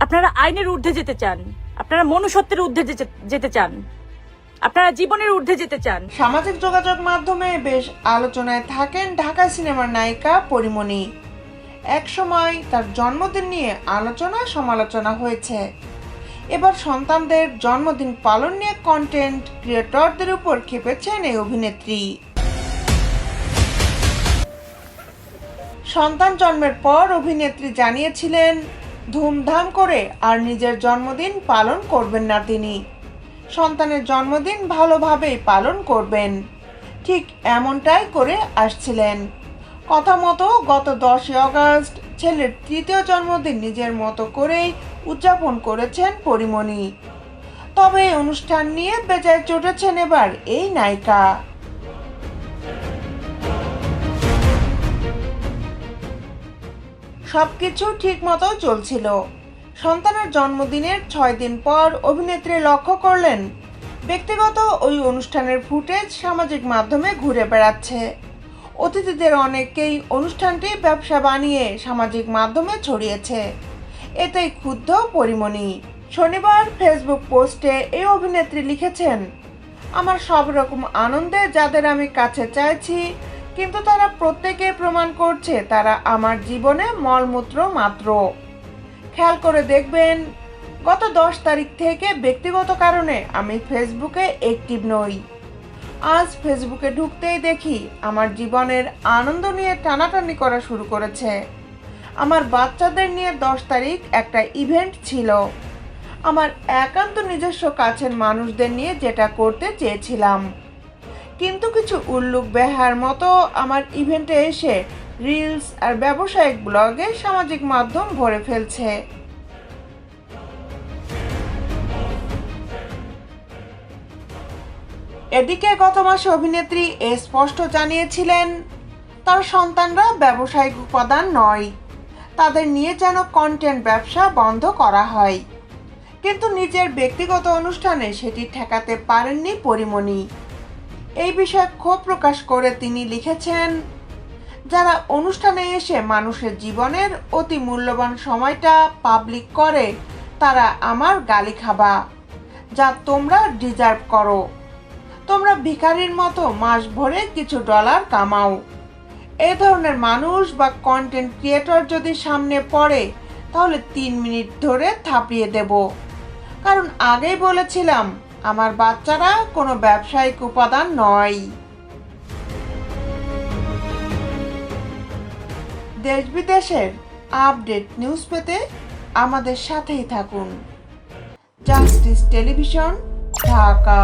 আপনারা আইনের ঊর্ধ্বে যেতে চান, আপনারা মনুষ্যত্বের ঊর্ধ্বে যেতে চান, আপনারা জীবনের ঊর্ধ্বে যেতে চান। সামাজিক যোগাযোগ মাধ্যমে বেশ আলোচনায় থাকেন ঢাকা সিনেমার নায়িকা পরীমনি। একসময় তার জন্মদিন নিয়ে আলোচনা সমালোচনা হয়েছে। এবার সন্তানদের জন্মদিন পালন নিয়ে কন্টেন্ট ক্রিয়েটরদের উপর ক্ষেপেছেন এই অভিনেত্রী। সন্তান জন্মের পর অভিনেত্রী জানিয়েছিলেন ধুমধাম করে আর নিজের জন্মদিন পালন করবেন না তিনি। সন্তানের জন্মদিন ভালোভাবেই পালন করবেন, ঠিক এমনটাই করে আসছিলেন। কথা মতো গত 10 আগস্ট ছেলের 3য় জন্মদিন নিজের মতো করেই উদযাপন করেছেন পরীমনি। তবে এই অনুষ্ঠান নিয়ে বেজায় চটেছেন এবার এই নায়িকা। সবকিছু ঠিক মতো চলছিল। সন্তানের জন্মদিনের 6 দিন পর অভিনেত্রী লক্ষ্য করলেন ব্যক্তিগত ওই অনুষ্ঠানের ফুটেজ সামাজিক মাধ্যমে ঘুরে বেড়াচ্ছে। অতিথিদের অনেকেই অনুষ্ঠানটি ব্যবসা বানিয়ে সামাজিক মাধ্যমে ছড়িয়েছে। এতেই ক্ষুব্ধ পরীমনি। শনিবার ফেসবুক পোস্টে এই অভিনেত্রী লিখেছেন, আমার সব রকম আনন্দে যাদের আমি কাছে চাইছি, কিন্তু তারা প্রত্যেকে প্রমাণ করছে তারা আমার জীবনে মলমূত্র মাত্র। খেয়াল করে দেখবেন গত 10 তারিখ থেকে ব্যক্তিগত কারণে আমি ফেসবুকে অ্যাক্টিভ নই। আজ ফেসবুকে ঢুকতেই দেখি আমার জীবনের আনন্দ নিয়ে টানাটানি করা শুরু করেছে। আমার বাচ্চাদের নিয়ে 10 তারিখ একটা ইভেন্ট ছিল। আমার একান্ত নিজস্ব কাছের মানুষদের নিয়ে যেটা করতে চেয়েছিলাম, কিন্তু কিছু উল্লুক বেহার মতো আমার ইভেন্টে এসে রিলস আর ব্যবসায়িক ব্লগে সামাজিক মাধ্যম ভরে ফেলছে। এদিকে গত মাসে অভিনেত্রী স্পষ্ট জানিয়েছিলেন তার সন্তানরা ব্যবসায়িক উপাদান নয়, তাদের নিয়ে যেন কন্টেন্ট ব্যবসা বন্ধ করা হয়। কিন্তু নিজের ব্যক্তিগত অনুষ্ঠানে সেটি ঠেকাতে পারেননি পরীমনি। এই বিষয়ে ক্ষোভ প্রকাশ করে তিনি লিখেছেন, যারা অনুষ্ঠানে এসে মানুষের জীবনের অতি মূল্যবান সময়টা পাবলিক করে তারা আমার গালি খাবা, যা তোমরা ডিজার্ভ করো। তোমরা ভিখারির মতো মাস ভরে কিছু ডলার কামাও। এই ধরনের মানুষ বা কন্টেন্ট ক্রিয়েটর যদি সামনে পড়ে তাহলে 3 মিনিট ধরে থাপিয়ে দেব, কারণ আগেই বলেছিলাম আমার বাচ্চারা কোনো ব্যবসায়িক উপাদান নয়। দেশ বিদেশের আপডেট নিউজ পেতে আমাদের সাথেই থাকুন। Justice television, Dhaka.